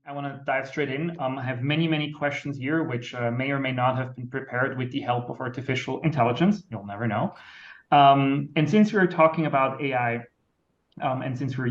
I want to dive straight in. I have many questions here, which may or may not have been prepared with the help of artificial intelligence. You'll never know. And since we're talking about AI, and since we're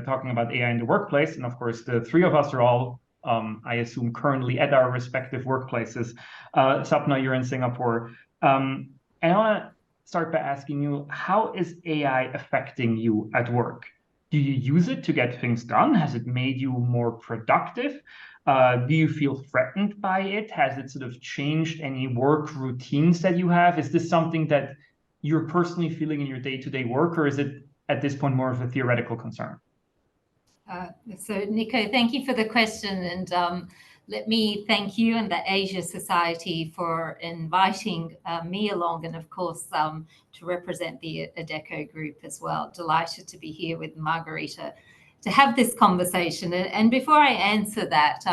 talking about AI in the workplace, and of course the three of us are all, I assume, currently at our respective workplaces. Sapna, you're in Singapore. And I want to start by asking you, how is AI affecting you at work? Do you use it to get things done? Has it made you more productive? Do you feel threatened by it? Has it sort of changed any work routines that you have? Is this something that you're personally feeling in your day-to-day work, or is it at this point more of a theoretical concern? So Nico, thank you for the question, and let me thank you and the Asia Society for inviting me along, and of course to represent the Adecco Group as well. Delighted to be here with Marguerita to have this conversation. And before I answer that,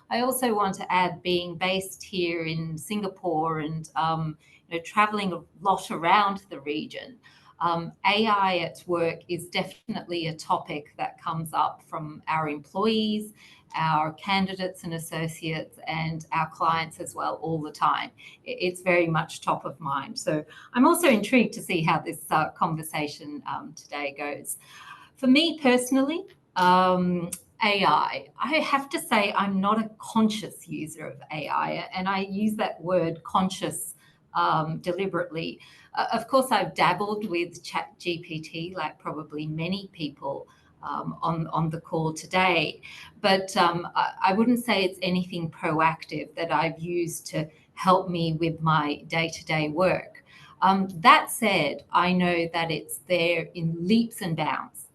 I also want to add, being based here in Singapore and traveling a lot around the region, AI at work is definitely a topic that comes up from our employees, our candidates and associates, and our clients as well all the time. It's very much top of mind. So I'm also intrigued to see how this conversation today goes. For me personally, AI, I have to say I'm not a conscious user of AI, and I use that word conscious deliberately. Of course, I've dabbled with ChatGPT, like probably many people on the call today, but I wouldn't say it's anything proactive that I've used to help me with my day-to-day work. That said, I know that it's there in leaps and bounds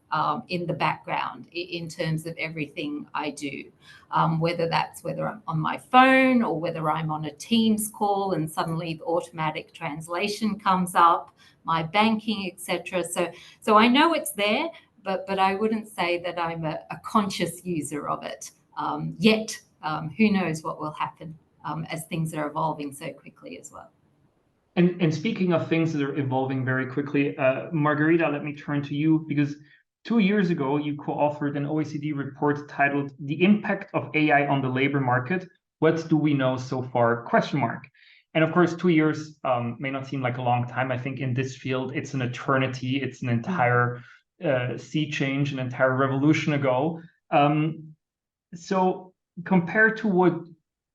in the background in terms of everything I do, whether I'm on my phone or whether I'm on a Teams call and suddenly the automatic translation comes up, my banking, etc. So I know it's there, but I wouldn't say that I'm a conscious user of it yet. Who knows what will happen as things are evolving so quickly as well. And speaking of things that are evolving very quickly, Marguerita, let me turn to you, because 2 years ago, you co-authored an OECD report titled "The Impact of AI on the Labor Market. What do we know so far?" ? And of course, 2 years may not seem like a long time. I think in this field, it's an eternity. It's an entire sea change, an entire revolution ago. So compared to what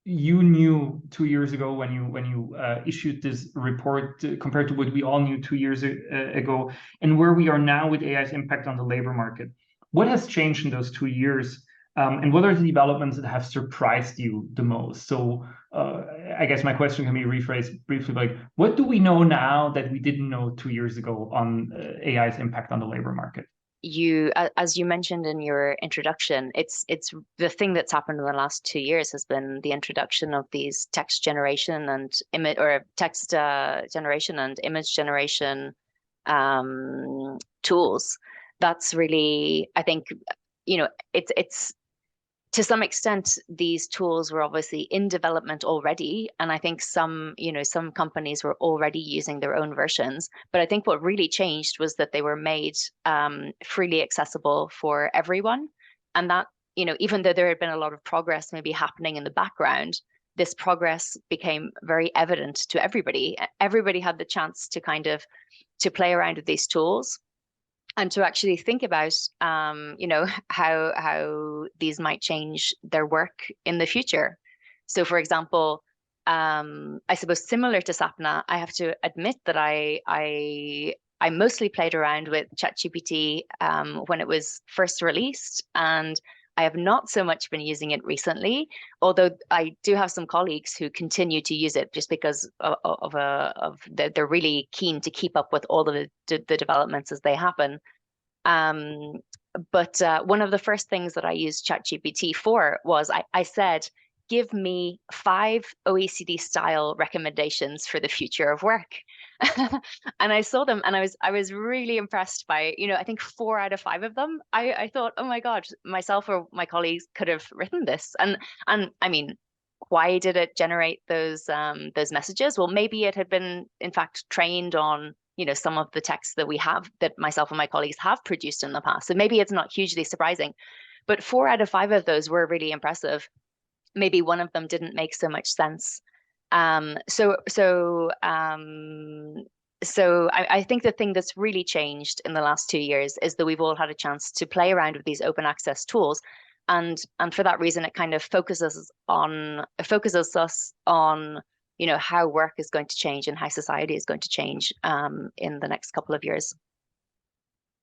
you knew 2 years ago when you issued this report, compared to what we all knew 2 years ago, and where we are now with AI's impact on the labor market, what has changed in those 2 years, and what are the developments that have surprised you the most? So I guess my question can be rephrased briefly, like, what do we know now that we didn't know 2 years ago on AI's impact on the labor market? As you mentioned in your introduction, it's the thing that's happened in the last 2 years has been the introduction of these text generation and image generation tools. That's really, I think, it's to some extent, these tools were obviously in development already, and I think some companies were already using their own versions. But I think what really changed was that they were made freely accessible for everyone, and that, even though there had been a lot of progress maybe happening in the background, this progress became very evident to everybody. Everybody had the chance to play around with these tools, and to actually think about, how these might change their work in the future. So, for example, I suppose similar to Sapna, I have to admit that I mostly played around with ChatGPT when it was first released, and I have not so much been using it recently, although I do have some colleagues who continue to use it just because they're really keen to keep up with all of the developments as they happen. But one of the first things that I used ChatGPT for was I said, give me 5 OECD style recommendations for the future of work. And I saw them, and I was really impressed by, I think 4 out of 5 of them. I thought, oh my God, myself or my colleagues could have written this. And I mean, why did it generate those messages? Well, maybe it had been, in fact, trained on, some of the texts that myself and my colleagues have produced in the past. So maybe it's not hugely surprising. But 4 out of 5 of those were really impressive. Maybe one of them didn't make so much sense. So I think the thing that's really changed in the last 2 years is that we've all had a chance to play around with these open access tools. And for that reason, it kind of focuses us on, you know, how work is going to change and how society is going to change in the next couple of years.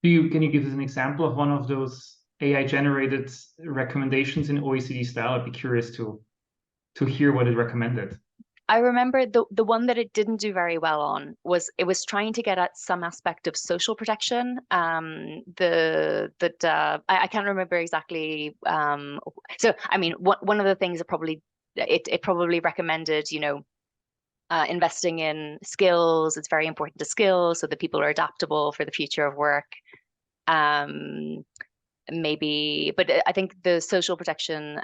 Can you give us an example of one of those AI-generated recommendations in OECD style? I'd be curious to hear what it recommended. I remember the one that it didn't do very well on was it was trying to get at some aspect of social protection. I can't remember exactly. So I mean, one of the things that it probably recommended, you know, investing in skills. It's very important to skills so that people are adaptable for the future of work. Maybe, but I think the social protection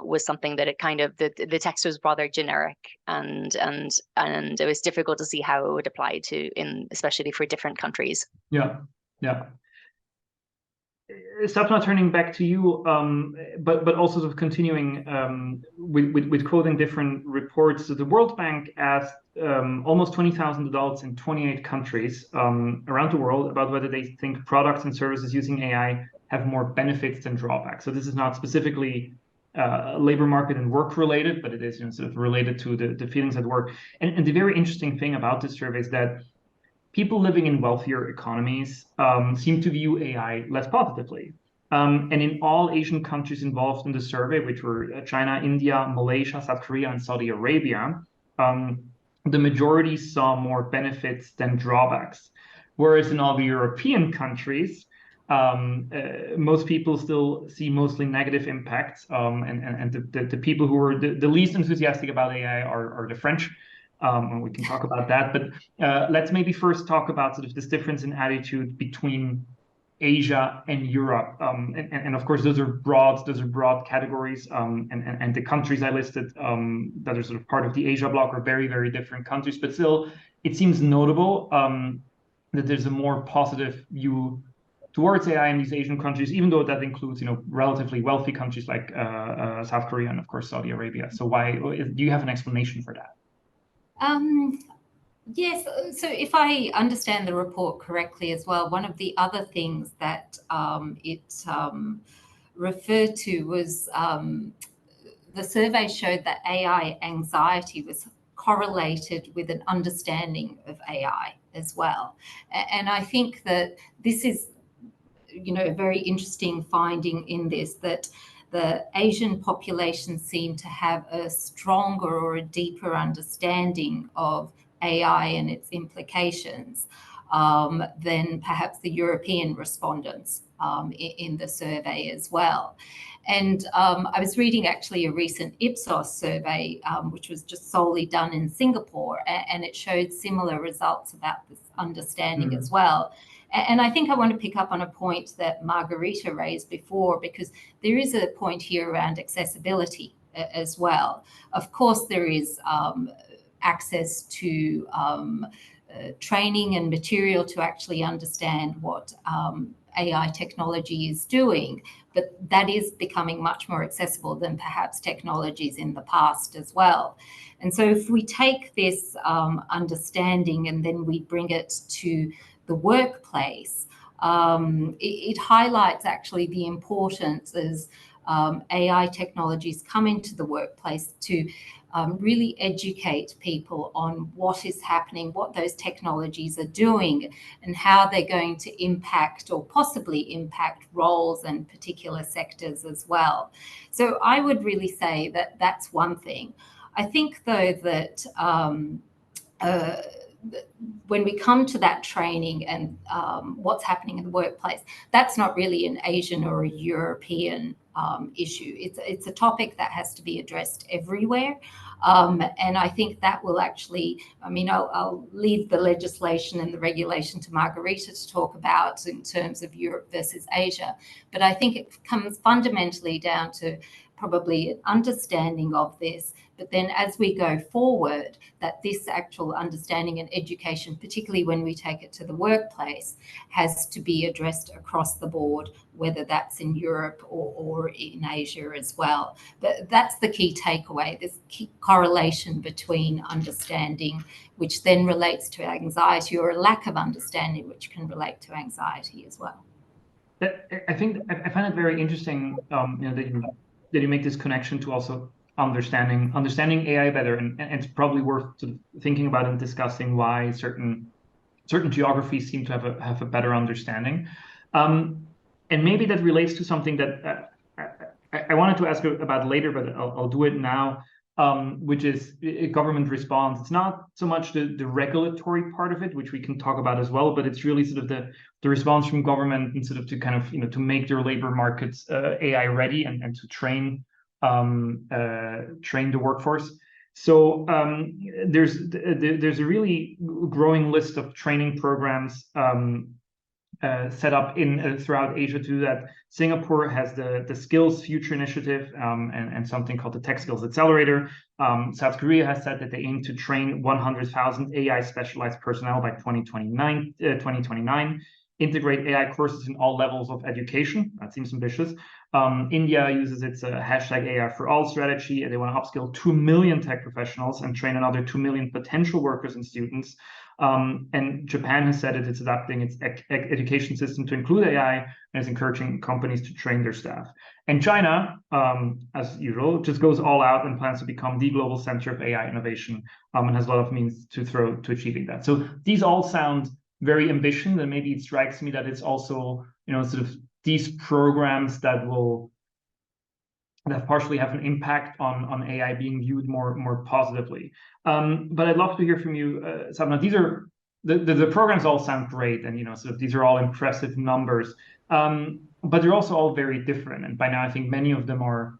was something that it kind of the text was rather generic, and it was difficult to see how it would apply to especially for different countries. Yeah. Sapna, turning back to you, but also sort of continuing with quoting different reports. So the World Bank asked almost 20,000 adults in 28 countries around the world about whether they think products and services using AI have more benefits than drawbacks. So this is not specifically labor market and work related, but it is, you know, sort of related to the feelings at work. And the very interesting thing about this survey is that people living in wealthier economies seem to view AI less positively. And in all Asian countries involved in the survey, which were China, India, Malaysia, South Korea, and Saudi Arabia, the majority saw more benefits than drawbacks. Whereas in all the European countries, most people still see mostly negative impacts. And the people who are the least enthusiastic about AI are the French. And we can talk about that, but let's maybe first talk about sort of this difference in attitude between Asia and Europe. And of course, those are broad categories. And the countries I listed that are sort of part of the Asia bloc are very, very different countries. But still, it seems notable that there's a more positive view towards AI in these Asian countries, even though that includes, you know, relatively wealthy countries like South Korea and of course Saudi Arabia. So why do you have an explanation for that? Yes, so if I understand the report correctly as well, one of the other things that it referred to was the survey showed that AI anxiety was correlated with an understanding of AI as well. And I think that this is, you know, a very interesting finding in this, that the Asian population seem to have a stronger or a deeper understanding of AI and its implications than perhaps the European respondents in the survey as well. And I was reading actually a recent Ipsos survey, which was just solely done in Singapore, and it showed similar results about this understanding as well. And I think I want to pick up on a point that Marguerita raised before, because there is a point here around accessibility as well. Of course, there is access to training and material to actually understand what AI technology is doing, but that is becoming much more accessible than perhaps technologies in the past as well. And so if we take this understanding and then we bring it to the workplace, it highlights actually the importance as AI technologies come into the workplace to really educate people on what is happening, what those technologies are doing, and how they're going to impact or possibly impact roles and particular sectors as well. So I would really say that that's one thing. I think, though, that when we come to that training and what's happening in the workplace, that's not really an Asian or a European issue. It's a topic that has to be addressed everywhere. And I think that will actually, I mean, I'll leave the legislation and the regulation to Marguerita to talk about in terms of Europe versus Asia. But I think it comes fundamentally down to probably an understanding of this, but then as we go forward, that this actual understanding and education, particularly when we take it to the workplace, has to be addressed across the board, whether that's in Europe or in Asia as well. But that's the key takeaway, this key correlation between understanding, which then relates to anxiety, or a lack of understanding, which can relate to anxiety as well. I find it very interesting, that you make this connection to also understanding AI better, and it's probably worth sort of thinking about and discussing why certain geographies seem to have a better understanding, and maybe that relates to something that I wanted to ask about later, but I'll do it now, which is government response. It's not so much the regulatory part of it, which we can talk about as well, but it's really sort of the response from government, and sort of to kind of to make their labor markets AI ready, and to train the workforce. So there's a really growing list of training programs set up throughout Asia to do that. Singapore has the Skills Future Initiative, and something called the Tech Skills Accelerator. South Korea has said that they aim to train 100,000 AI specialized personnel by 2029, integrate AI courses in all levels of education. That seems ambitious. India uses its hashtag AI for all strategy, and they want to upskill 2 million tech professionals and train another 2 million potential workers and students. And Japan has said it's adapting its education system to include AI, and is encouraging companies to train their staff. And China, as usual, just goes all out and plans to become the global center of AI innovation, and has a lot of means to achieving that. So these all sound very ambitious, and maybe it strikes me that it's also sort of these programs that partially have an impact on AI being viewed more positively. But I'd love to hear from you, Sapna. These are the programs all sound great, and sort of these are all impressive numbers, but they're also all very different. And by now, I think many of them are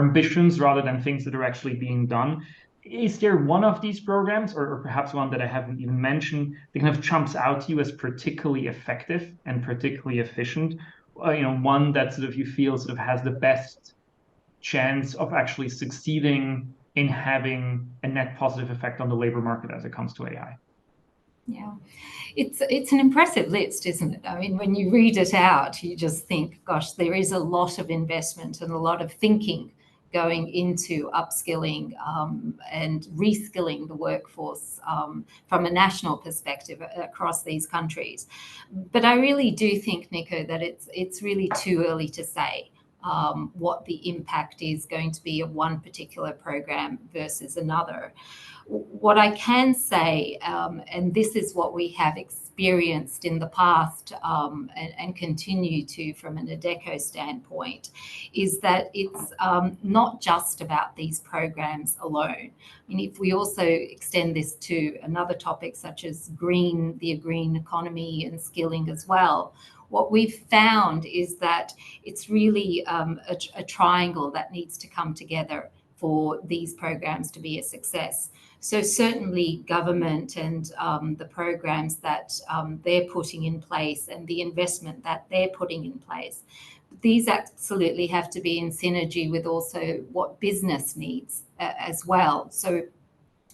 ambitions rather than things that are actually being done. Is there one of these programs, or perhaps one that I haven't even mentioned, that kind of jumps out to you as particularly effective and particularly efficient? One that sort of you feel sort of has the best chance of actually succeeding in having a net positive effect on the labor market as it comes to AI? Yeah, it's an impressive list, isn't it? I mean, when you read it out, you just think, gosh, there is a lot of investment and a lot of thinking going into upskilling and reskilling the workforce from a national perspective across these countries. But I really do think, Nico, that it's really too early to say what the impact is going to be of one particular program versus another. What I can say, and this is what we have experienced in the past and continue to from an Adecco standpoint, is that it's not just about these programs alone. I mean, if we also extend this to another topic such as the green economy and skilling as well, what we've found is that it's really a triangle that needs to come together for these programs to be a success. So certainly government and the programs that they're putting in place and the investment that they're putting in place, these absolutely have to be in synergy with also what business needs as well. So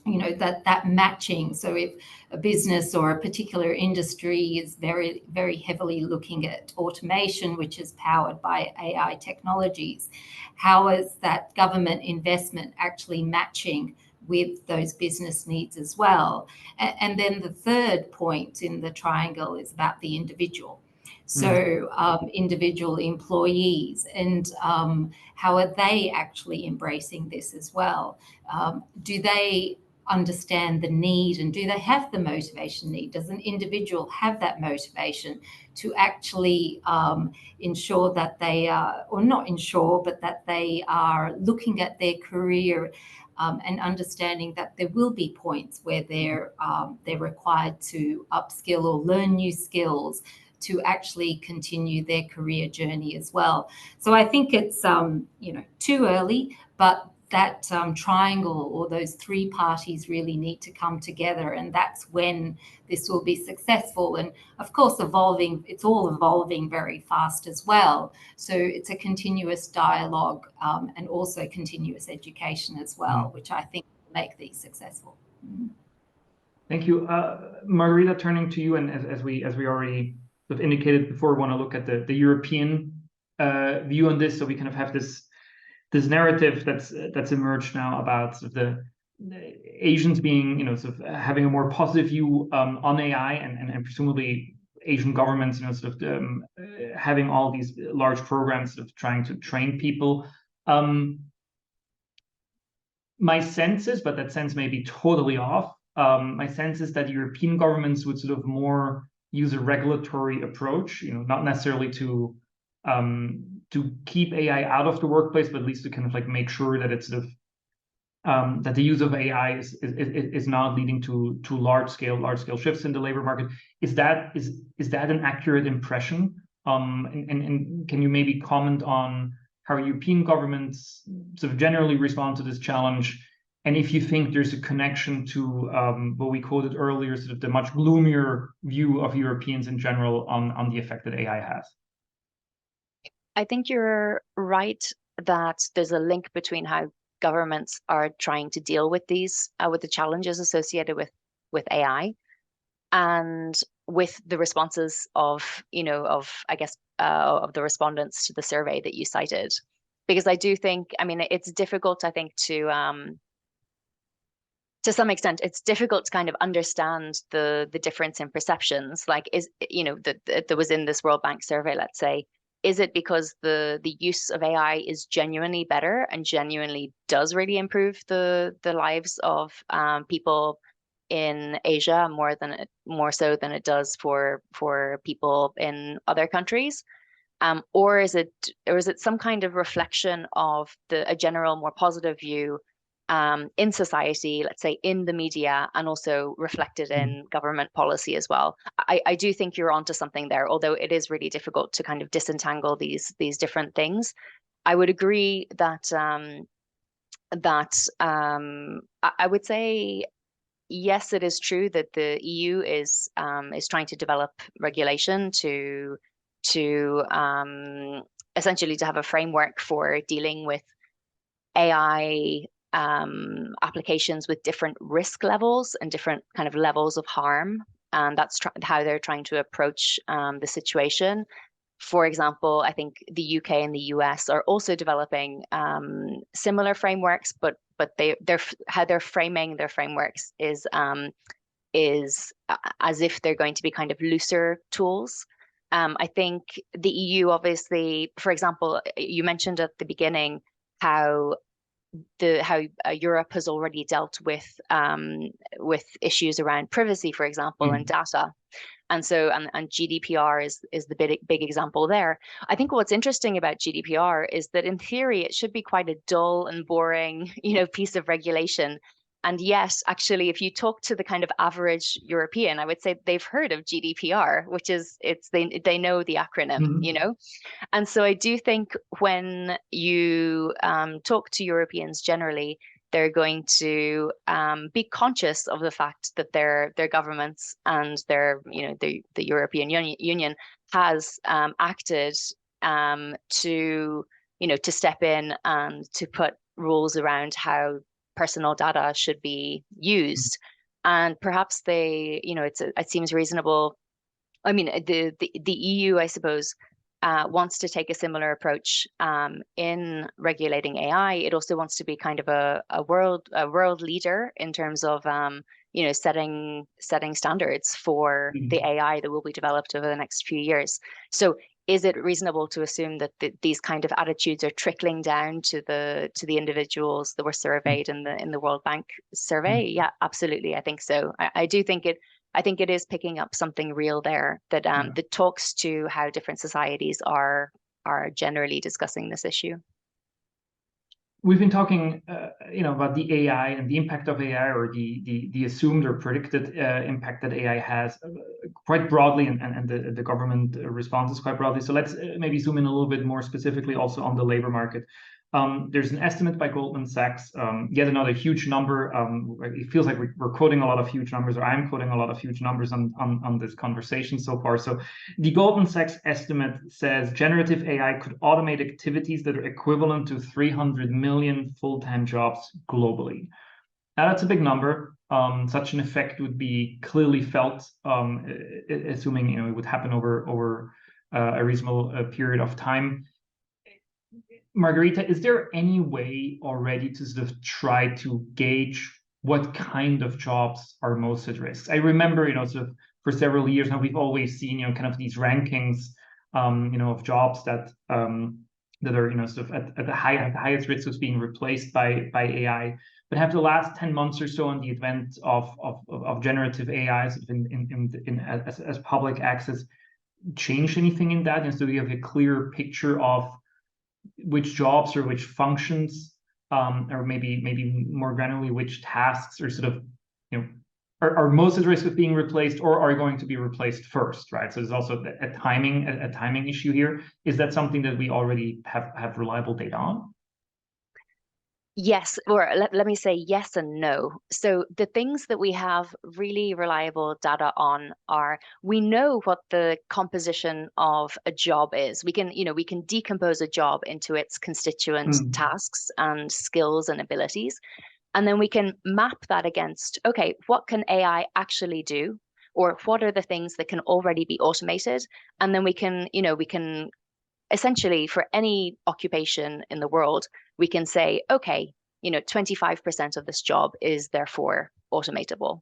that matching. So if a business or a particular industry is very, very heavily looking at automation, which is powered by AI technologies, how is that government investment actually matching with those business needs as well? And then the third point in the triangle is about the individual. So individual employees, and how are they actually embracing this as well? Do they understand the need, and do they have the motivation need? Does an individual have that motivation to actually ensure that they are, or not ensure, but that they are looking at their career and understanding that there will be points where they're required to upskill or learn new skills to actually continue their career journey as well. So I think it's too early, but that triangle or those three parties really need to come together, and that's when this will be successful. And of course, it's all evolving very fast as well. So it's a continuous dialogue and also continuous education as well, which I think will make these successful. Thank you. Marguerita, turning to you, and as we already sort of indicated before, we want to look at the European view on this. So we kind of have this narrative that's emerged now about sort of the Asians being, sort of having a more positive view on AI, and presumably Asian governments, sort of having all these large programs of trying to train people. My sense is, but that sense may be totally off. My sense is that European governments would sort of more use a regulatory approach, not necessarily to keep AI out of the workplace, but at least to kind of like make sure that it's sort of that the use of AI is not leading to large scale shifts in the labor market. Is that an accurate impression? And can you maybe comment on how European governments sort of generally respond to this challenge, and if you think there's a connection to what we quoted earlier, sort of the much gloomier view of Europeans in general on the effect that AI has? I think you're right that there's a link between how governments are trying to deal with these, with the challenges associated with AI, and with the responses of the respondents to the survey that you cited. Because I do think, it's difficult, I think, to some extent, it's difficult to kind of understand the difference in perceptions. Like, there was in this World Bank survey, let's say, is it because the use of AI is genuinely better and genuinely does really improve the lives of people in Asia more so than it does for people in other countries, or is it some kind of reflection of a general more positive view in society, let's say in the media, and also reflected in government policy as well? I do think you're onto something there, although it is really difficult to kind of disentangle these different things. I would agree that I would say, yes, it is true that the EU is trying to develop regulation to essentially to have a framework for dealing with AI applications with different risk levels and different kind of levels of harm. And that's how they're trying to approach the situation. For example, I think the UK and the US are also developing similar frameworks, but how they're framing their frameworks is as if they're going to be kind of looser tools. I think the EU, obviously, for example, you mentioned at the beginning how Europe has already dealt with issues around privacy, for example, and data. And so, and GDPR is the big example there. I think what's interesting about GDPR is that in theory, it should be quite a dull and boring, piece of regulation. And yet, actually, if you talk to the kind of average European, I would say they've heard of GDPR, which is they know the acronym, And so I do think when you talk to Europeans generally, they're going to be conscious of the fact that their governments and the European Union has acted to step in and to put rules around how personal data should be used. And perhaps it seems reasonable. I mean, the EU, I suppose, wants to take a similar approach in regulating AI. It also wants to be kind of a world leader in terms of setting standards for the AI that will be developed over the next few years. So is it reasonable to assume that these kind of attitudes are trickling down to the individuals that were surveyed in the World Bank survey? Yeah, absolutely. I think so. I do think it. I think it is picking up something real there that that talks to how different societies are generally discussing this issue. We've been talking, about the AI and the impact of AI, or the assumed or predicted impact that AI has, quite broadly, and the government responses quite broadly. So let's maybe zoom in a little bit more specifically also on the labor market. There's an estimate by Goldman Sachs, yet another huge number. It feels like we're quoting a lot of huge numbers, or I'm quoting a lot of huge numbers on this conversation so far. So the Goldman Sachs estimate says generative AI could automate activities that are equivalent to 300 million full-time jobs globally. Now, that's a big number. Such an effect would be clearly felt, assuming it would happen over a reasonable period of time. Marguerita, is there any way already to sort of try to gauge what kind of jobs are most at risk? I remember, sort of for several years now, we've always seen, kind of these rankings, of jobs that are, sort of at the highest risk of being replaced by AI. But have the last 10 months or so, on the advent of generative AI sort of as public access, changed anything in that? And so you have a clear picture of which jobs or which functions, or maybe more granularly, which tasks are sort of, are most at risk of being replaced or are going to be replaced first, right? So there's also a timing issue here. Is that something that we already have reliable data on? Yes, or let me say yes and no. So the things that we have really reliable data on are, we know what the composition of a job is. We can decompose a job into its constituent tasks and skills and abilities. And then we can map that against, okay, what can AI actually do? Or what are the things that can already be automated? And then we can essentially, for any occupation in the world, we can say, okay, 25% of this job is therefore automatable.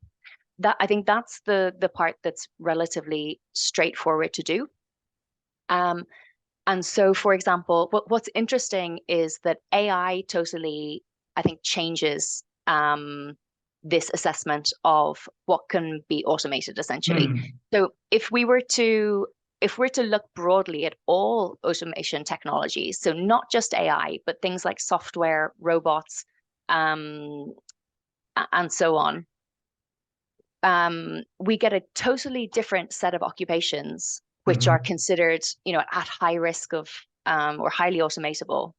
I think that's the part that's relatively straightforward to do. And so, for example, what's interesting is that AI totally, I think, changes this assessment of what can be automated, essentially. So if we're to look broadly at all automation technologies, so not just AI, but things like software, robots, and so on, we get a totally different set of occupations which are considered, at high risk of or highly automatable,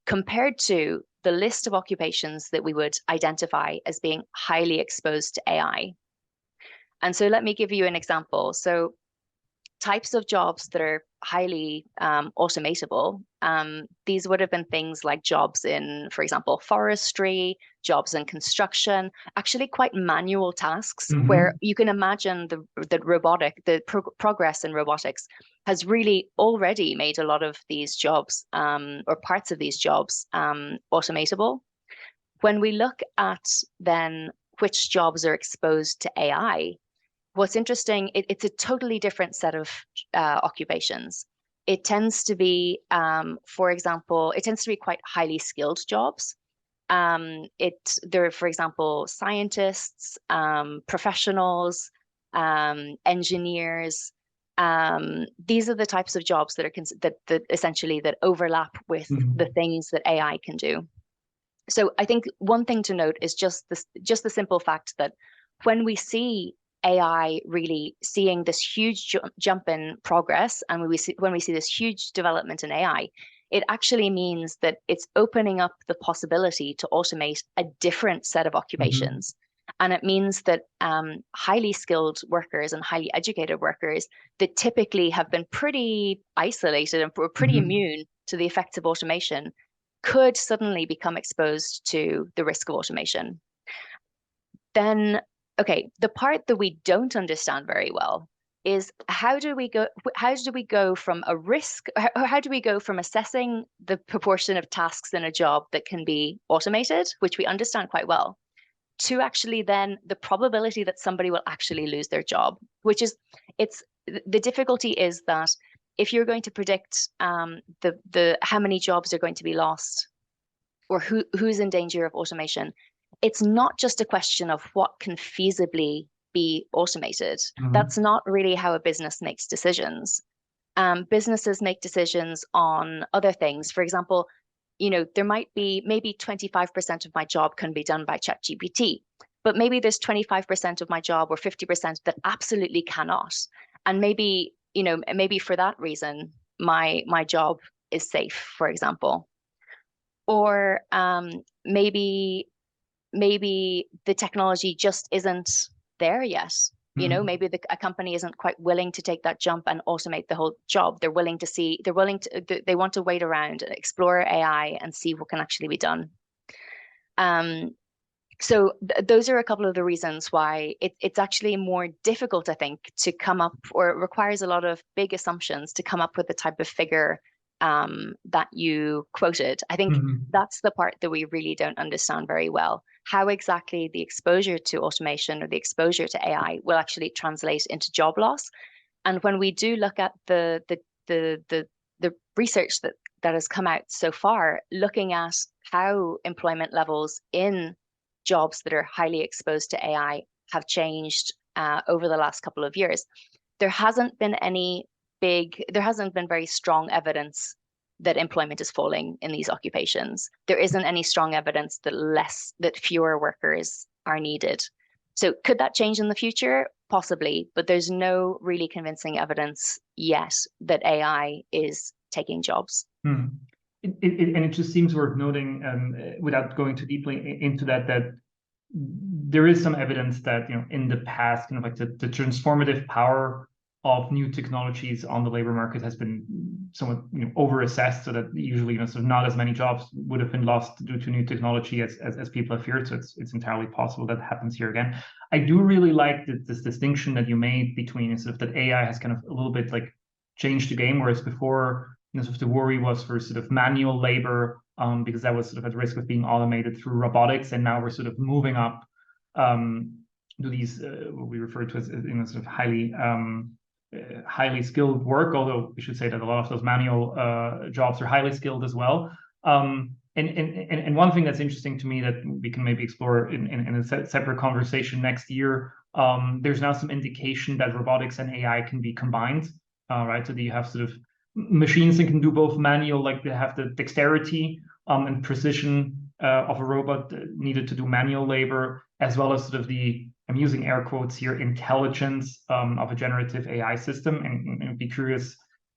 compared to the list of occupations that we would identify as being highly exposed to AI. And so let me give you an example. So types of jobs that are highly automatable, these would have been things like jobs in, for example, forestry, jobs in construction, actually quite manual tasks, where you can imagine the progress in robotics has really already made a lot of these jobs, or parts of these jobs, automatable. When we look at then which jobs are exposed to AI, what's interesting, it's a totally different set of occupations. It tends to be, for example, quite highly skilled jobs. There are, for example, scientists, professionals, engineers. These are the types of jobs that are essentially that overlap with the things that AI can do. So I think one thing to note is just the simple fact that when we see AI really seeing this huge jump in progress, and when we see this huge development in AI, it actually means that it's opening up the possibility to automate a different set of occupations. And it means that highly skilled workers and highly educated workers that typically have been pretty isolated and pretty immune to the effects of automation could suddenly become exposed to the risk of automation. Then, okay, the part that we don't understand very well is how do we go from a risk, how do we go from assessing the proportion of tasks in a job that can be automated, which we understand quite well, to actually then the probability that somebody will actually lose their job, which is, the difficulty is that if you're going to predict the how many jobs are going to be lost or who's in danger of automation, it's not just a question of what can feasibly be automated. That's not really how a business makes decisions. Businesses make decisions on other things. For example, there might be maybe 25% of my job can be done by ChatGPT, but maybe there's 25% of my job or 50% that absolutely cannot. And maybe for that reason, my job is safe, for example. or maybe the technology just isn't there yet. You know, maybe a company isn't quite willing to take that jump and automate the whole job. They want to wait around and explore AI and see what can actually be done. So those are a couple of the reasons why it's actually more difficult, I think, to come up, or it requires a lot of big assumptions to come up with the type of figure that you quoted. I think that's the part that we really don't understand very well. How exactly the exposure to automation or the exposure to AI will actually translate into job loss. And when we do look at the research that has come out so far, looking at how employment levels in jobs that are highly exposed to AI have changed over the last couple of years, there hasn't been very strong evidence that employment is falling in these occupations. There isn't any strong evidence that fewer workers are needed. So could that change in the future? Possibly, but there's no really convincing evidence yet that AI is taking jobs. And it just seems worth noting, without going too deeply into that there is some evidence that, you know, in the past, kind of like the transformative power of new technologies on the labor market has been somewhat, you know, overassessed, so that usually, you know, sort of not as many jobs would have been lost due to new technology as people have feared. So it's entirely possible that happens here again. I do really like this distinction that you made between sort of that AI has kind of a little bit like changed the game, whereas before, you know, sort of the worry was for sort of manual labor, because that was sort of at risk of being automated through robotics, and now we're sort of moving up to these what we refer to as, you know, sort of highly skilled work, although we should say that a lot of those manual jobs are highly skilled as well. And one thing that's interesting to me that we can maybe explore in a separate conversation next year, there's now some indication that robotics and AI can be combined, right? So that you have sort of machines that can do both manual, like they have the dexterity and precision of a robot needed to do manual labor, as well as sort of the, I'm using air quotes here, intelligence of a generative AI system. And I'd be curious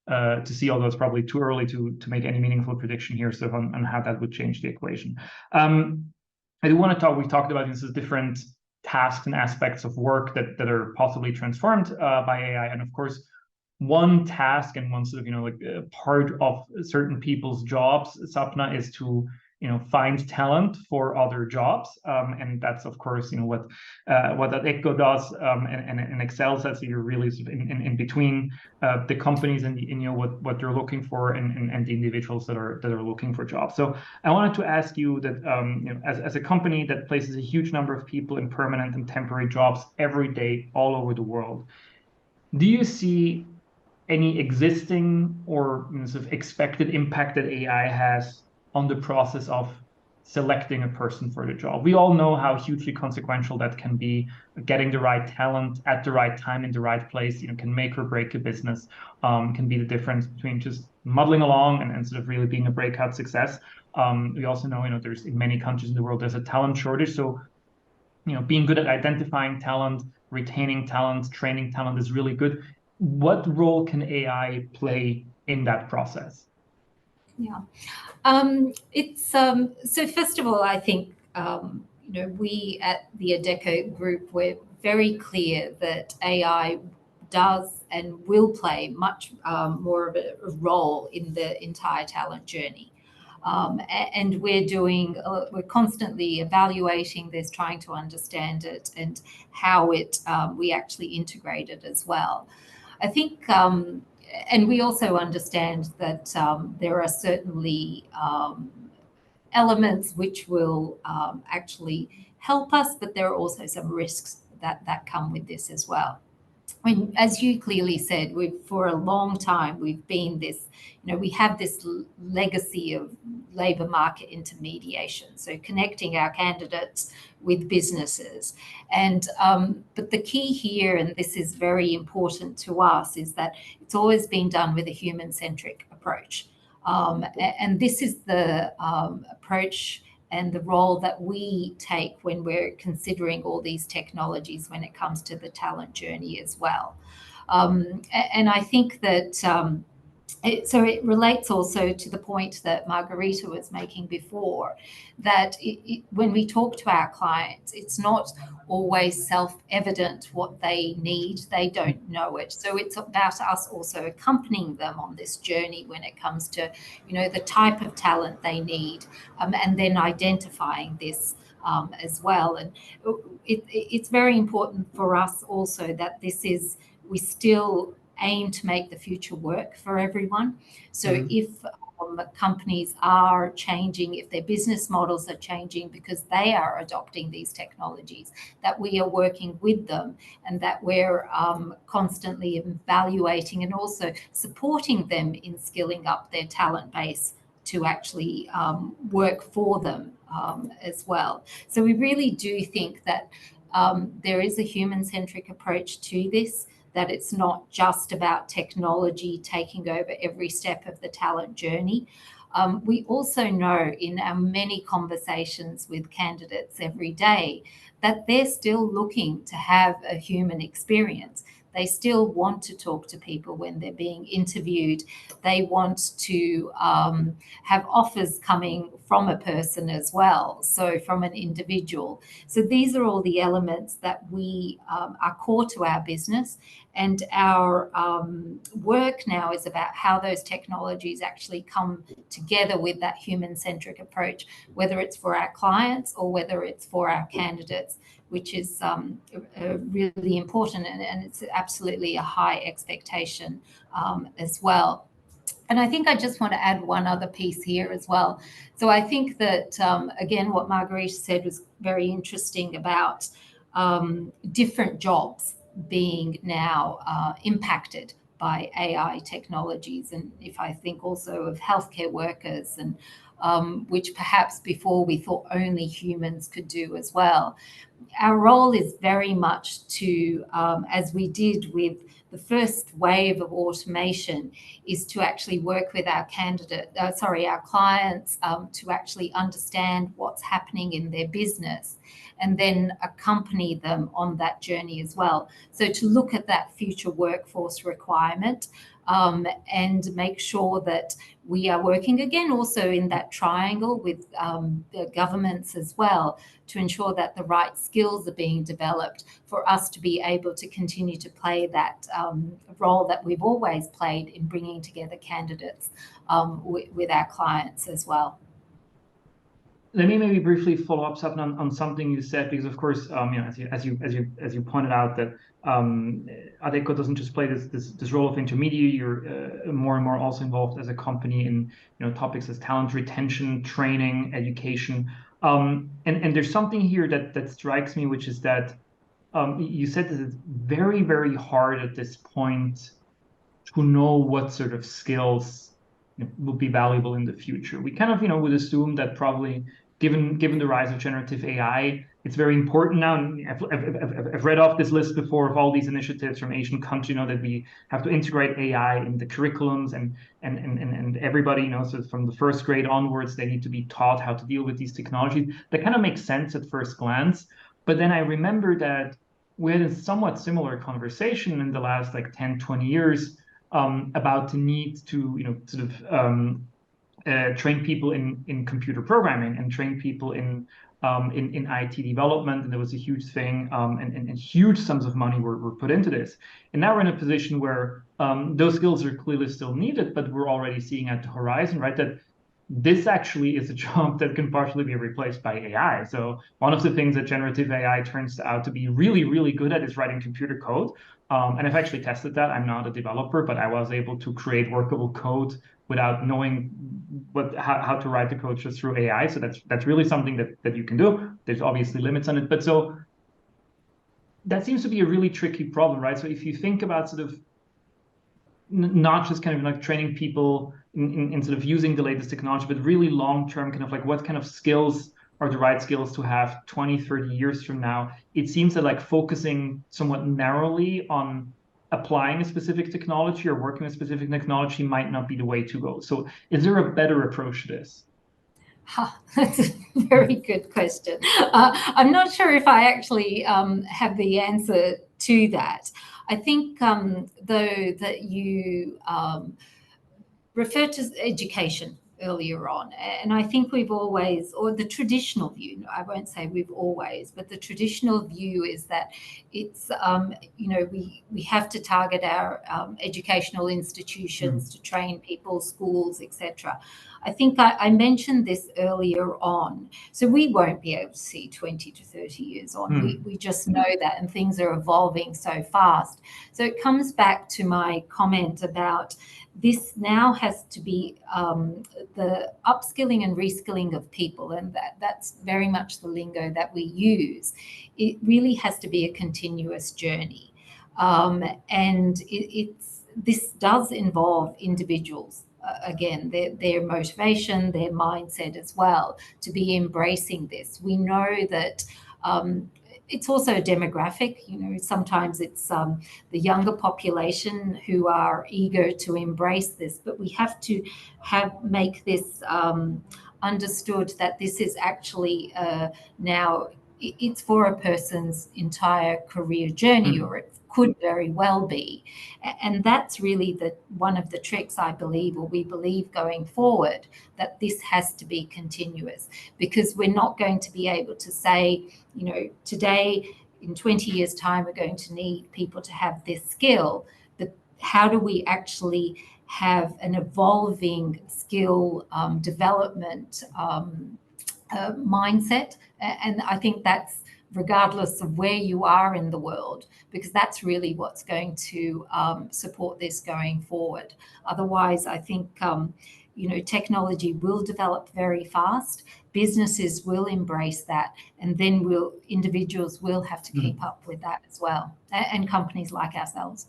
to see, although it's probably too early to make any meaningful prediction here, so on how that would change the equation. I do want to talk, we talked about this as different tasks and aspects of work that are possibly transformed by AI. And of course, one task and one sort of, you know, like part of certain people's jobs, Sapna, is to, you know, find talent for other jobs, and that's of course, you know, what Adecco does, and excels at. So you're really sort of in between the companies and you know what they're looking for, and the individuals that are looking for jobs. So I wanted to ask you that, you know, as a company that places a huge number of people in permanent and temporary jobs every day all over the world, do you see any existing or, you know, sort of expected impact that AI has on the process of selecting a person for the job? We all know how hugely consequential that can be. Getting the right talent at the right time in the right place, you know, can make or break a business, can be the difference between just muddling along and sort of really being a breakout success. We also know, you know, there's in many countries in the world, there's a talent shortage. So, you know, being good at identifying talent, retaining talent, training talent is really good. What role can AI play in that process? Yeah, it's so first of all, I think you know, we at the Adecco Group, we're very clear that AI does and will play much more of a role in the entire talent journey. And we're constantly evaluating this, trying to understand it and how we actually integrate it as well. I think, and we also understand that there are certainly elements which will actually help us, but there are also some risks that come with this as well. I mean, as you clearly said, for a long time, we've been this, you know, we have this legacy of labour market intermediation, so connecting our candidates with businesses. And but the key here, and this is very important to us, is that it's always been done with a human-centric approach. And this is the approach and the role that we take when we're considering all these technologies when it comes to the talent journey as well. And I think that So it relates also to the point that Marguerita was making before, that when we talk to our clients, it's not always self-evident what they need. They don't know it. So it's about us also accompanying them on this journey when it comes to, the type of talent they need, and then identifying this as well. And it's very important for us also that we still aim to make the future work for everyone. So if companies are changing, if their business models are changing because they are adopting these technologies, that we are working with them and that we're constantly evaluating and also supporting them in skilling up their talent base to actually work for them as well. So we really do think that there is a human-centric approach to this, that it's not just about technology taking over every step of the talent journey. We also know in our many conversations with candidates every day that they're still looking to have a human experience. They still want to talk to people when they're being interviewed. They want to have offers coming from a person as well, so from an individual. So these are all the elements that we are core to our business. And our work now is about how those technologies actually come together with that human-centric approach, whether it's for our clients or whether it's for our candidates, which is really important, and it's absolutely a high expectation as well. And I think I just want to add one other piece here as well. So I think that, again, what Marguerita said was very interesting about different jobs being now impacted by AI technologies. And if I think also of healthcare workers, and which perhaps before we thought only humans could do as well. Our role is very much to, as we did with the first wave of automation, is to actually work with our clients to actually understand what's happening in their business and then accompany them on that journey as well. So to look at that future workforce requirement and make sure that we are working again also in that triangle with the governments as well, to ensure that the right skills are being developed for us to be able to continue to play that role that we've always played in bringing together candidates with our clients as well. Let me maybe briefly follow up, Sapna, on something you said, because of course, as you pointed out, that Adecco doesn't just play this role of intermediary. You're more and more also involved as a company in topics as talent retention, training, education, and there's something here that strikes me, which is that you said that it's very, very hard at this point to know what sort of skills will be valuable in the future. We kind of would assume that probably given the rise of generative AI, it's very important now. I've read off this list before of all these initiatives from Asian countries, that we have to integrate AI in the curriculums, and everybody, so from the first grade onwards, they need to be taught how to deal with these technologies. That kind of makes sense at first glance. But then I remember that we had a somewhat similar conversation in the last 10, 20 years about the need to train people in computer programming and train people in IT development, and there was a huge thing, and huge sums of money were put into this. And now we're in a position where those skills are clearly still needed, but we're already seeing at the horizon, right, that this actually is a job that can partially be replaced by AI. So one of the things that generative AI turns out to be really, really good at is writing computer code. And I've actually tested that. I'm not a developer, but I was able to create workable code without knowing how to write the code just through AI. So that's really something that you can do. There's obviously limits on it, but so that seems to be a really tricky problem, right? So if you think about sort of not just kind of training people in sort of using the latest technology, but really long-term kind of what kind of skills are the right skills to have 20, 30 years from now, it seems that focusing somewhat narrowly on applying a specific technology or working with specific technology might not be the way to go. So is there a better approach to this? That's a very good question. I'm not sure if I actually have the answer to that. I think, though, that you referred to education earlier on, and I think we've always, or the traditional view, I won't say we've always, but the traditional view is that it's, we have to target our educational institutions to train people, schools, etc. I think I mentioned this earlier on. So we won't be able to see 20 to 30 years on. We just know that, and things are evolving so fast. So it comes back to my comment about this now has to be the upskilling and reskilling of people, and that's very much the lingo that we use. It really has to be a continuous journey. And this does involve individuals. Again, their motivation, their mindset as well, to be embracing this. We know that it's also a demographic. Sometimes it's the younger population who are eager to embrace this, but we have to make this understood that this is actually now it's for a person's entire career journey, or it could very well be. And that's really one of the tricks, I believe, or we believe going forward, that this has to be continuous, because we're not going to be able to say, today in 20 years' time, we're going to need people to have this skill, but how do we actually have an evolving skill development mindset? And I think that's regardless of where you are in the world, because that's really what's going to support this going forward. Otherwise, I think technology will develop very fast, businesses will embrace that, and then individuals will have to keep up with that as well, and companies like ourselves.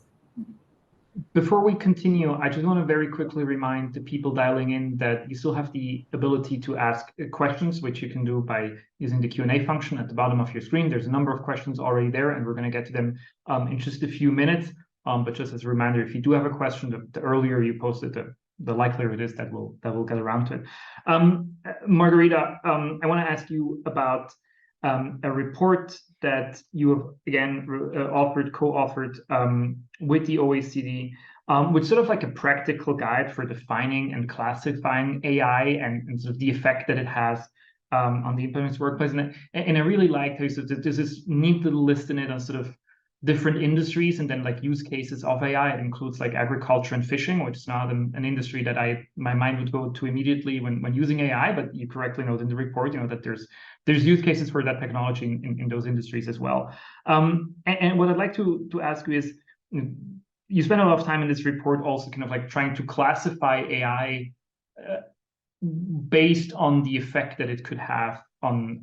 Before we continue, I just want to very quickly remind the people dialing in that you still have the ability to ask questions, which you can do by using the Q&A function at the bottom of your screen. There's a number of questions already there, and we're going to get to them in just a few minutes. But just as a reminder, if you do have a question, the earlier you post it, the likelier it is that we'll get around to it. Marguerita, I want to ask you about a report that you have again co-authored with the OECD, with sort of like a practical guide for defining and classifying AI and sort of the effect that it has on the employment workplace. And I really liked how there's this neat little list in it on sort of different industries and then like use cases of AI. It includes like agriculture and fishing, which is not an industry that my mind would go to immediately when using AI, but you correctly note in the report, that there's use cases for that technology in those industries as well. And what I'd like to ask you is, you spend a lot of time in this report also kind of like trying to classify AI based on the effect that it could have on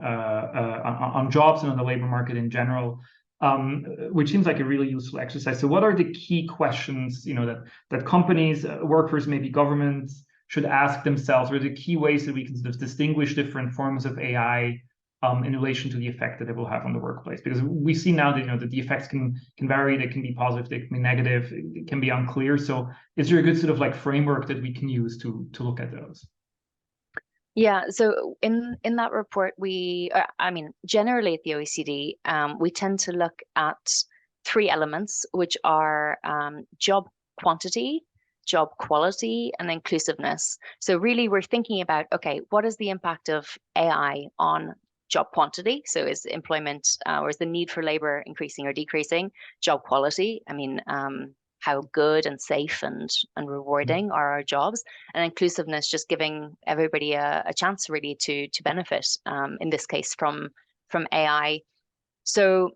jobs and on the labor market in general. Which seems like a really useful exercise. So what are the key questions, that companies, workers, maybe governments should ask themselves? What are the key ways that we can sort of distinguish different forms of AI in relation to the effect that it will have on the workplace? Because we see now that, the effects can vary. They can be positive, they can be negative, it can be unclear. So is there a good sort of like framework that we can use to look at those? Yeah, so in that report, generally at the OECD, we tend to look at three elements, which are job quantity, job quality, and inclusiveness. So really, we're thinking about, okay, what is the impact of AI on job quantity? So is employment or is the need for labor increasing or decreasing? Job quality, how good and safe and rewarding are our jobs, and inclusiveness, just giving everybody a chance really to benefit, in this case from AI. So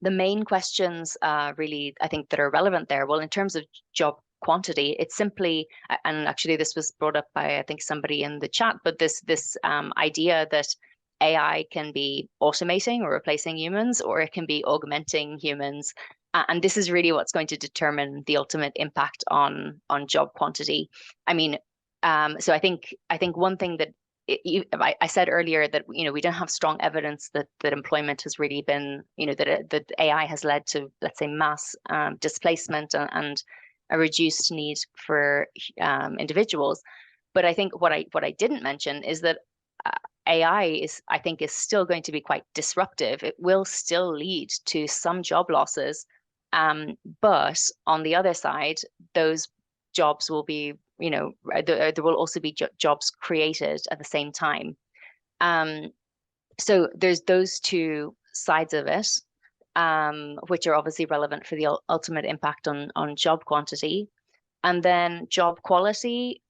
the main questions really, I think, that are relevant there, well, in terms of job quantity, it's simply, and actually this was brought up by, I think, somebody in the chat, but this idea that AI can be automating or replacing humans, or it can be augmenting humans. And this is really what's going to determine the ultimate impact on job quantity. So I think one thing that I said earlier that we don't have strong evidence that employment has really been, that AI has led to, let's say, mass displacement and a reduced need for individuals. But I think what I didn't mention is that AI is still going to be quite disruptive. It will still lead to some job losses. But on the other side, those jobs will be there will also be jobs created at the same time. So there's those two sides of it, which are obviously relevant for the ultimate impact on job quantity. And then job quality,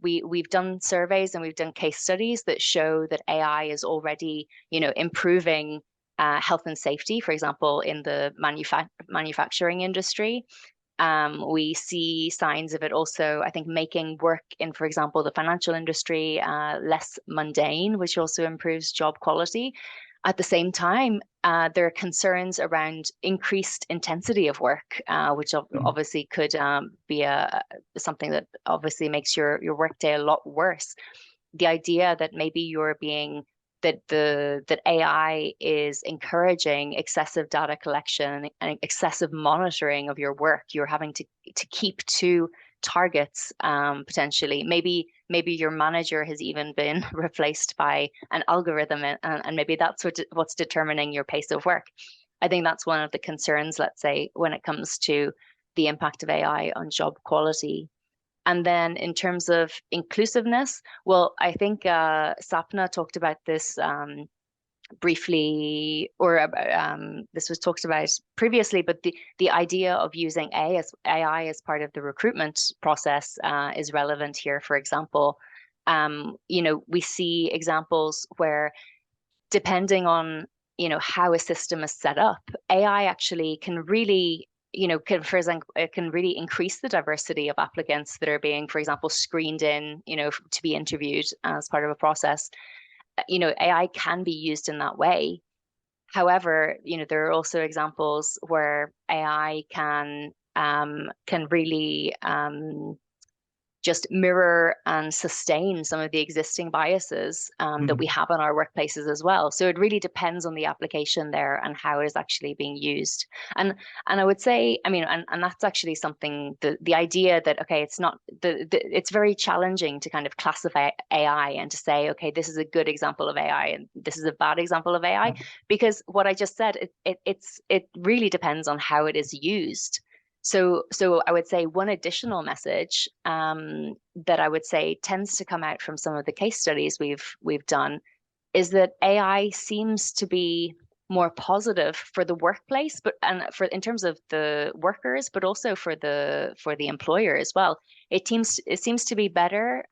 we've done surveys and we've done case studies that show that AI is already, improving health and safety, for example, in the manufacturing industry. We see signs of it also, I think, making work in, for example, the financial industry less mundane, which also improves job quality. At the same time, there are concerns around increased intensity of work, which obviously could be something that obviously makes your workday a lot worse. The idea that maybe that AI is encouraging excessive data collection and excessive monitoring of your work. You're having to keep to targets potentially. Maybe your manager has even been replaced by an algorithm, and maybe that's what's determining your pace of work. I think that's one of the concerns, let's say, when it comes to the impact of AI on job quality. And then in terms of inclusiveness, well, I think Sapna talked about this briefly, or this was talked about previously, but the idea of using AI as part of the recruitment process is relevant here. For example, we see examples where, depending on how a system is set up, AI actually can really it can really increase the diversity of applicants that are being, for example, screened in, to be interviewed as part of a process. AI can be used in that way. However, there are also examples where AI can really just mirror and sustain some of the existing biases that we have in our workplaces as well. So it really depends on the application there and how it is actually being used. And I would say, and that's actually something, the idea that, okay, it's not, it's very challenging to kind of classify AI and to say, okay, this is a good example of AI and this is a bad example of AI, because what I just said, it really depends on how it is used. So I would say one additional message that I would say tends to come out from some of the case studies we've done is that AI seems to be more positive for the workplace, in terms of the workers, but also for the employer as well. It seems to be better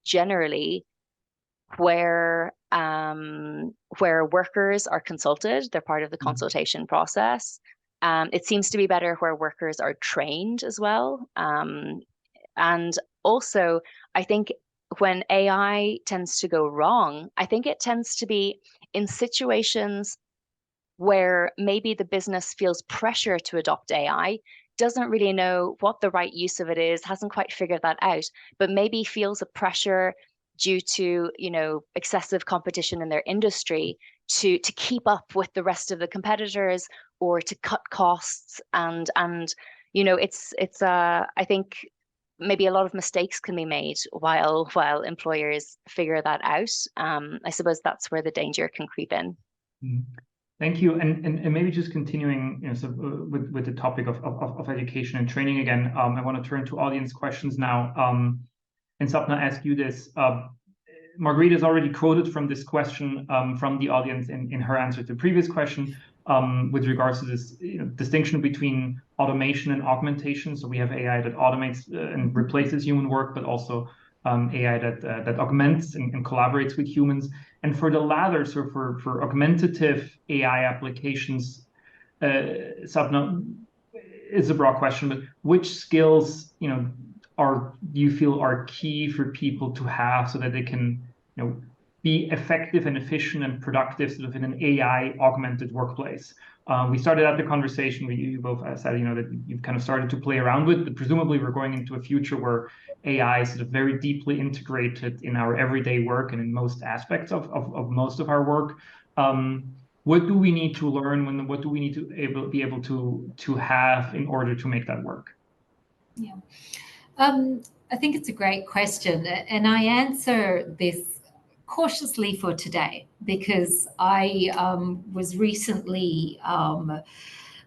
generally where workers are consulted. They're part of the consultation process. It seems to be better where workers are trained as well. And also, I think when AI tends to go wrong, I think it tends to be in situations where maybe the business feels pressure to adopt AI, doesn't really know what the right use of it is, hasn't quite figured that out, but maybe feels a pressure due to, excessive competition in their industry to keep up with the rest of the competitors or to cut costs. And it's I think maybe a lot of mistakes can be made while employers figure that out. I suppose that's where the danger can creep in. Thank you. And maybe just continuing, with the topic of education and training again, I want to turn to audience questions now. And Sapna, ask you this. Marguerita has already quoted from this question from the audience in her answer to the previous question with regards to this distinction between automation and augmentation. So we have AI that automates and replaces human work, but also AI that augments and collaborates with humans. And for the latter, so for augmentative AI applications, Sapna, it's a broad question, but which skills do you feel are key for people to have so that they can be effective and efficient and productive sort of in an AI augmented workplace? We started out the conversation where you both said that you've kind of started to play around with, but presumably we're going into a future where AI is sort of very deeply integrated in our everyday work and in most aspects of most of our work. What do we need to learn? What do we need to be able to have in order to make that work? Yeah, I think it's a great question, and I answer this cautiously for today because I was recently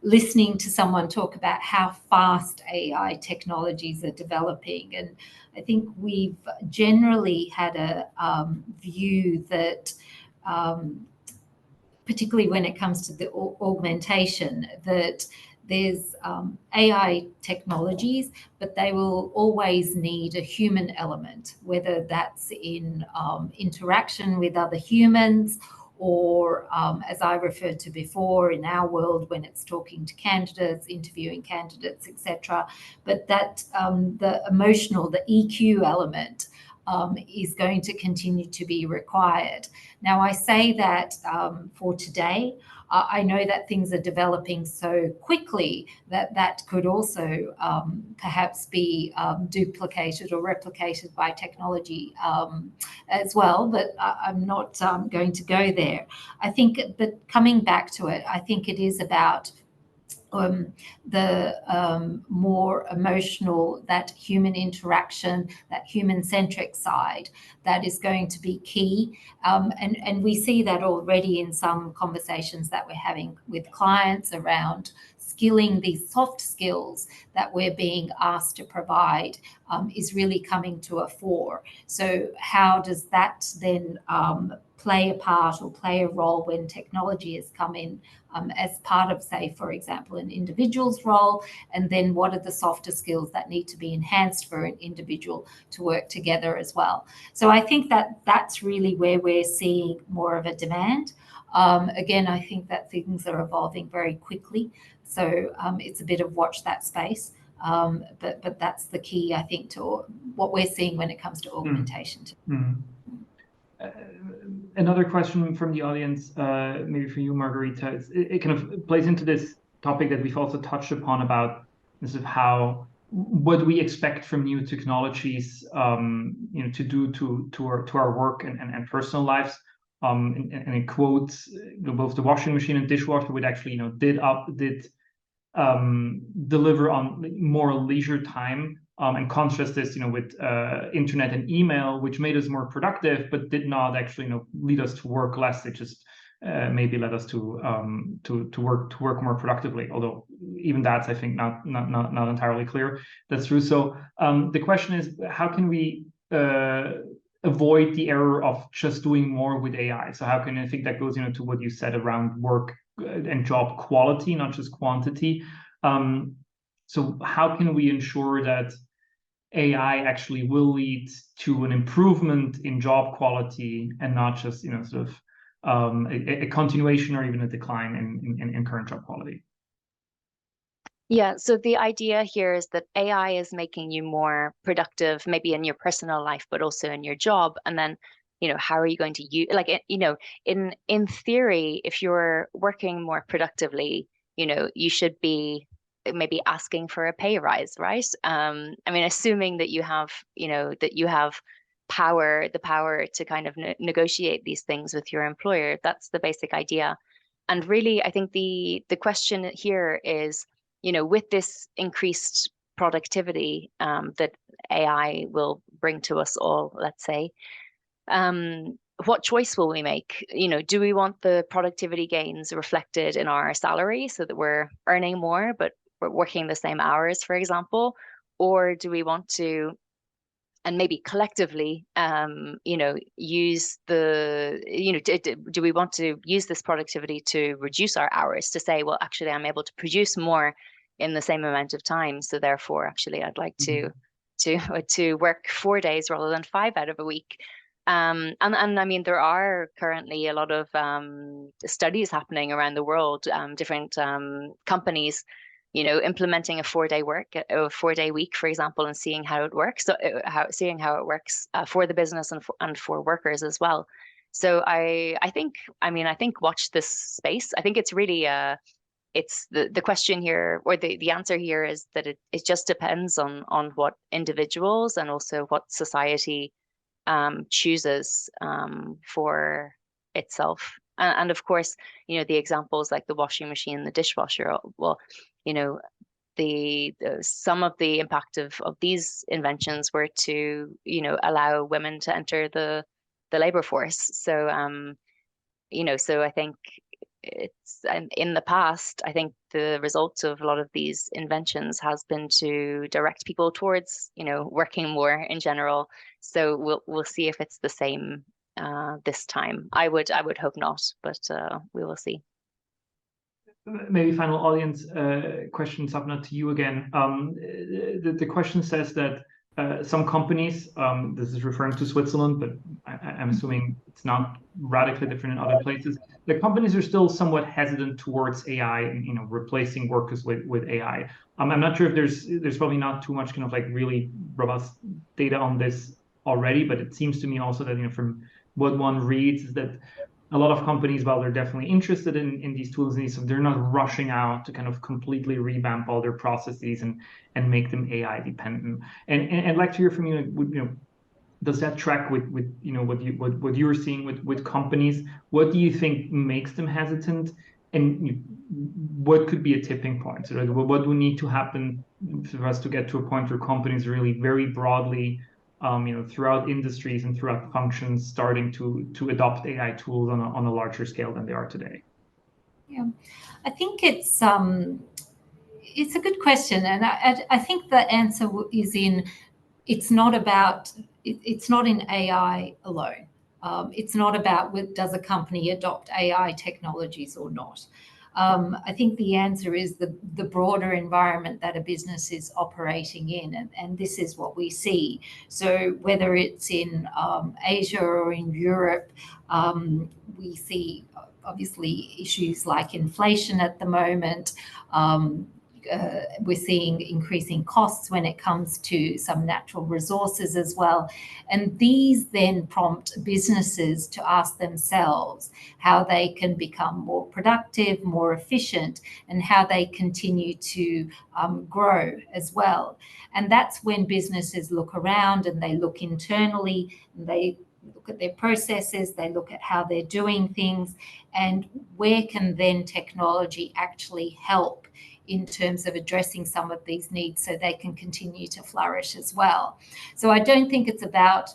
listening to someone talk about how fast AI technologies are developing. And I think we've generally had a view that, particularly when it comes to the augmentation, that there's AI technologies, but they will always need a human element, whether that's in interaction with other humans, or as I referred to before, in our world, when it's talking to candidates, interviewing candidates, etc. But that the emotional, the EQ element is going to continue to be required. Now, I say that for today. I know that things are developing so quickly that that could also perhaps be duplicated or replicated by technology as well, but I'm not going to go there. I think, but coming back to it, I think it is about the more emotional, that human interaction, that human-centric side, that is going to be key. And we see that already in some conversations that we're having with clients around skilling. These soft skills that we're being asked to provide is really coming to a fore. So how does that then play a part or play a role when technology has come in as part of, say, for example, an individual's role? And then what are the softer skills that need to be enhanced for an individual to work together as well? So I think that that's really where we're seeing more of a demand. Again, I think that things are evolving very quickly. So it's a bit of watch that space. But that's the key, I think, to what we're seeing when it comes to augmentation. Another question from the audience, maybe for you, Marguerita, it kind of plays into this topic that we've also touched upon about this of how, what we expect from new technologies, to do to our work and personal lives. And it quotes both the washing machine and dishwasher, which actually did deliver on more leisure time, and contrast this with internet and email, which made us more productive but did not actually lead us to work less. It just maybe led us to work more productively, although even that's, I think, not entirely clear that's true. So the question is, how can we avoid the error of just doing more with AI? So how can, I think that goes to what you said around work and job quality, not just quantity. So how can we ensure that AI actually will lead to an improvement in job quality and not just sort of a continuation or even a decline in current job quality? Yeah, so the idea here is that AI is making you more productive, maybe in your personal life, but also in your job. And then how are you going to use, like, in theory, if you're working more productively, you should be maybe asking for a pay rise, right? I mean, assuming that you have, the power to kind of negotiate these things with your employer. That's the basic idea. And really, I think the question here is, with this increased productivity that AI will bring to us all, let's say, what choice will we make? Do we want the productivity gains reflected in our salary so that we're earning more, but we're working the same hours, for example? Or do we want to, and maybe collectively, use do we want to use this productivity to reduce our hours, to say, well, actually, I'm able to produce more in the same amount of time, so therefore, actually, I'd like to work 4 days rather than 5 out of a week. And I mean, there are currently a lot of studies happening around the world, different companies, implementing a 4-day week, for example, and seeing how it works. So seeing how it works for the business and for workers as well. So I think watch this space. I think it's really it's the question here, or the answer here, is that it just depends on what individuals and also what society chooses for itself. And of course, the examples like the washing machine and the dishwasher, well, some of the impact of these inventions were to, allow women to enter the labor force. So, so I think and in the past, I think the result of a lot of these inventions has been to direct people towards, working more in general. So we'll see if it's the same this time. I would hope not, but we will see. Maybe final audience question, Sapna, to you again. The question says that some companies, this is referring to Switzerland, but I'm assuming it's not radically different in other places. The companies are still somewhat hesitant towards AI and replacing workers with AI. I'm not sure if there's probably not too much kind of like really robust data on this already, but it seems to me also that from what one reads is that a lot of companies, while they're definitely interested in these tools, they're not rushing out to kind of completely revamp all their processes and make them AI dependent. And I'd like to hear from you. Does that track with what you were seeing with companies? What do you think makes them hesitant, and what could be a tipping point? So what would need to happen for us to get to a point where companies really very broadly, throughout industries and throughout functions, starting to adopt AI tools on a larger scale than they are today? Yeah, I think it's a good question, and I think the answer is in it's not in AI alone. It's not about does a company adopt AI technologies or not. I think the answer is the broader environment that a business is operating in, and this is what we see. So whether it's in Asia or in Europe, we see obviously issues like inflation at the moment. We're seeing increasing costs when it comes to some natural resources as well. And these then prompt businesses to ask themselves how they can become more productive, more efficient, and how they continue to grow as well. And that's when businesses look around and they look internally, and they look at their processes, they look at how they're doing things, and where can then technology actually help in terms of addressing some of these needs so they can continue to flourish as well. So I don't think it's about,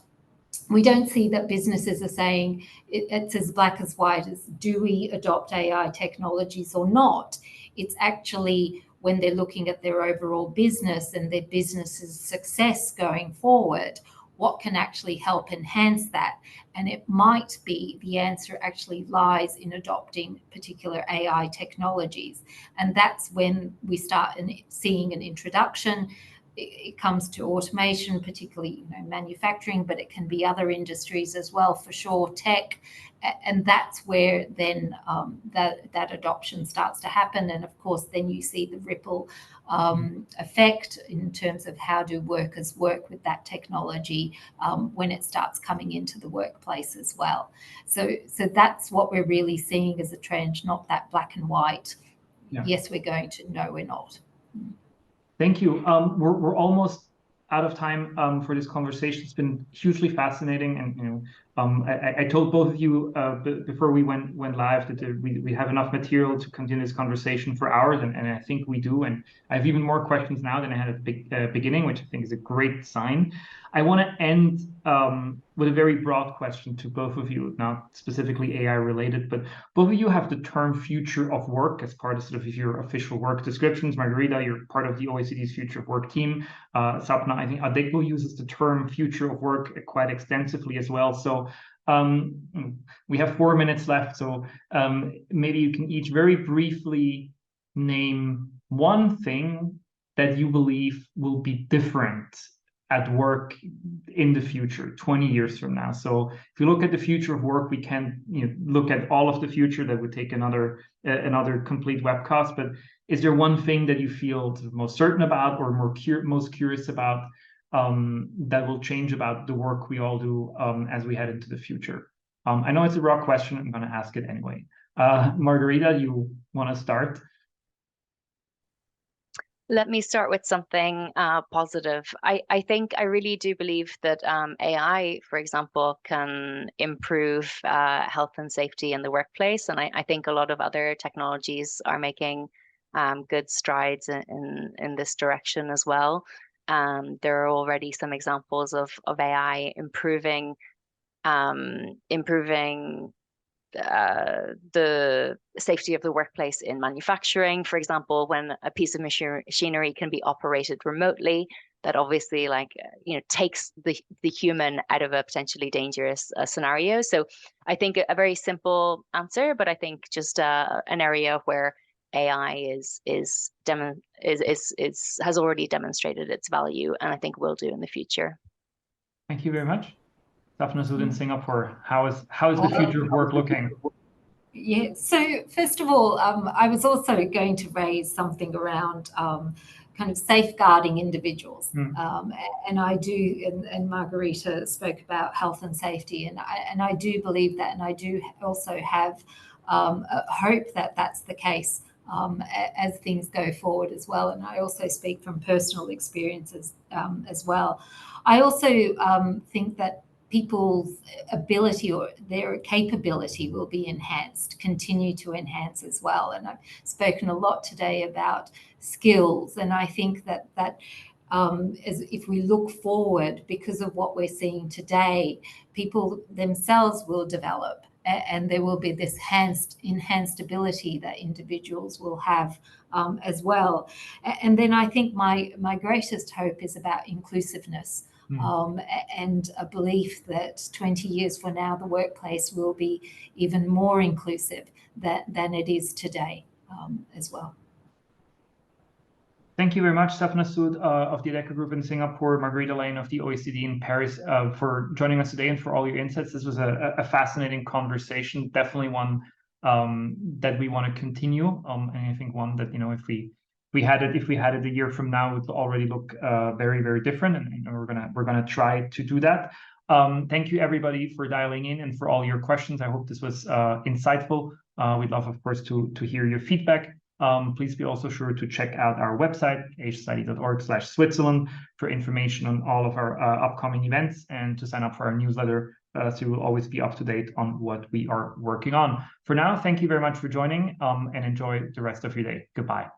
we don't see that businesses are saying it's as black as white as do we adopt AI technologies or not. It's actually when they're looking at their overall business and their business's success going forward, what can actually help enhance that? And it might be the answer actually lies in adopting particular AI technologies. And that's when we start seeing an introduction. It comes to automation, particularly manufacturing, but it can be other industries as well, for sure, tech. And that's where then that adoption starts to happen. And of course, then you see the ripple effect in terms of how do workers work with that technology when it starts coming into the workplace as well. So that's what we're really seeing as a trend, not that black and white. Yeah. Yes, we're going to. No, we're not. Thank you. We're almost out of time for this conversation. It's been hugely fascinating, and I told both of you before we went live that we have enough material to continue this conversation for hours, and I think we do. And I have even more questions now than I had at the beginning, which I think is a great sign. I want to end with a very broad question to both of you, not specifically AI related, but both of you have the term future of work as part of sort of your official work descriptions. Marguerita, you're part of the OECD's future of work team. Sapna, I think Adecco uses the term future of work quite extensively as well. So we have 4 minutes left. So maybe you can each very briefly name one thing that you believe will be different at work in the future, 20 years from now. So if you look at the future of work, we can look at all of the future. That would take another complete webcast. But is there one thing that you feel most certain about or most curious about that will change about the work we all do as we head into the future? I know it's a raw question. I'm going to ask it anyway. Marguerita, you want to start? Let me start with something positive. I think I really do believe that AI, for example, can improve health and safety in the workplace. And I think a lot of other technologies are making good strides in this direction as well. There are already some examples of AI improving the safety of the workplace in manufacturing, for example, when a piece of machinery can be operated remotely, that obviously takes the human out of a potentially dangerous scenario. So I think a very simple answer, but I think just an area where AI has already demonstrated its value, and I think will do in the future. Thank you very much. Sapna Sood in Singapore, how is the future of work looking? Yeah, so first of all, I was also going to raise something around kind of safeguarding individuals. And I do, and Marguerita spoke about health and safety, and I do believe that, and I do also have hope that that's the case as things go forward as well. And I also speak from personal experiences as well. I also think that people's ability or their capability will be enhanced, continue to enhance as well. And I've spoken a lot today about skills, and I think that as if we look forward, because of what we're seeing today, people themselves will develop, and there will be this enhanced ability that individuals will have as well. And then I think my greatest hope is about inclusiveness. And a belief that 20 years from now, the workplace will be even more inclusive than it is today as well. Thank you very much, Sapna Sood of the Adecco Group in Singapore, Marguerita Lane of the OECD in Paris, for joining us today and for all your insights. This was a fascinating conversation, definitely one that we want to continue, and I think one that, if we had it a year from now, it would already look very, very different, and we're gonna try to do that. Thank you everybody for dialing in and for all your questions. I hope this was insightful. We'd love, of course, to hear your feedback. Please be also sure to check out our website, asiasociety.org/Switzerland, for information on all of our upcoming events, and to sign up for our newsletter, so you will always be up to date on what we are working on. For now, thank you very much for joining, and enjoy the rest of your day. Goodbye.